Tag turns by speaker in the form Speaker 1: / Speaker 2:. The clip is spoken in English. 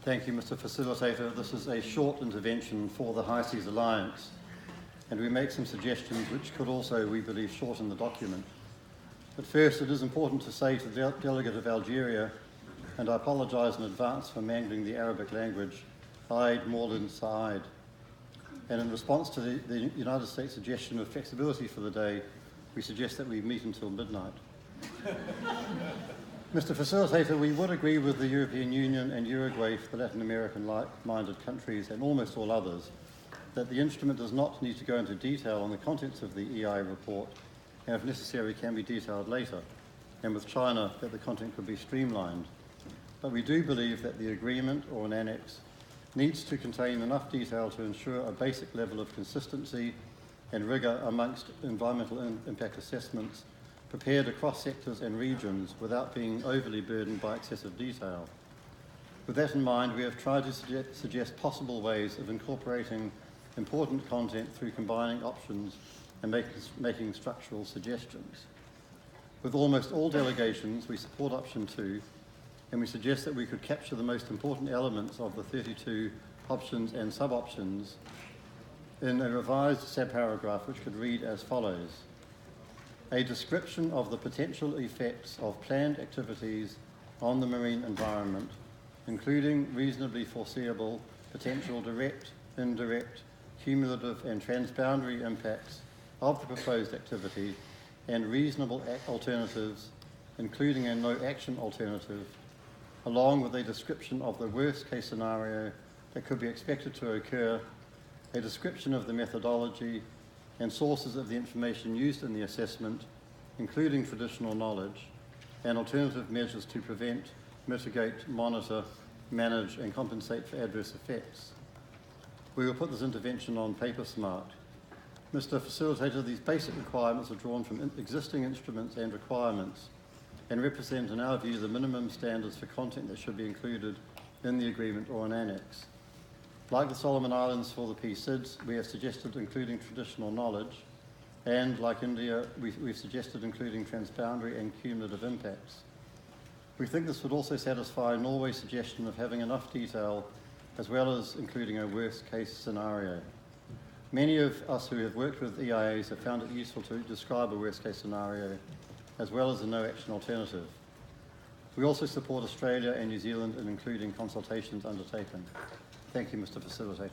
Speaker 1: Thank you, Mr. Facilitator. This is a short intervention for the High Seas Alliance, and we make some suggestions which could also, we believe, shorten the document. But first, it is important to say to the delegate of Algeria, and I apologise in advance for mangling the Arabic language, Eid Morlin Said. And in response to the United States suggestion of flexibility for the day, we suggest that we meet until midnight. Mr. Facilitator, we would agree with the European Union and Uruguay for the Latin American like-minded countries and almost all others that the instrument does not need to go into detail on the contents of the EIA report, and if necessary can be detailed later, and with China that the content could be streamlined. But we do believe that the agreement or an annex needs to contain enough detail to ensure a basic level of consistency and rigour amongst environmental impact assessments prepared across sectors and regions without being overly burdened by excessive detail. With that in mind, we have tried to suggest possible ways of incorporating important content through combining options and making structural suggestions. With almost all delegations, we support option 2, and we suggest that we could capture the most important elements of the 32 options and sub-options in a revised subparagraph which could read as follows. A description of the potential effects of planned activities on the marine environment, including reasonably foreseeable potential direct, indirect, cumulative and transboundary impacts of the proposed activity and reasonable alternatives, including a no-action alternative, along with a description of the worst-case scenario that could be expected to occur, a description of the methodology and sources of the information used in the assessment, including traditional knowledge, and alternative measures to prevent, mitigate, monitor, manage, and compensate for adverse effects. We will put this intervention on paper smart. Mr. Facilitator, these basic requirements are drawn from existing instruments and requirements and represent, in our view, the minimum standards for content that should be included in the agreement or an annex. Like the Solomon Islands for the PCIDs, we have suggested including traditional knowledge, and like India, we've suggested including transboundary and cumulative impacts. We think this would also satisfy Norway's suggestion of having enough detail as well as including a worst-case scenario. Many of us who have worked with EIAs have found it useful to describe a worst-case scenario as well as a no-action alternative. We also support Australia and New Zealand in including consultations undertaken. Thank you, Mr. Facilitator.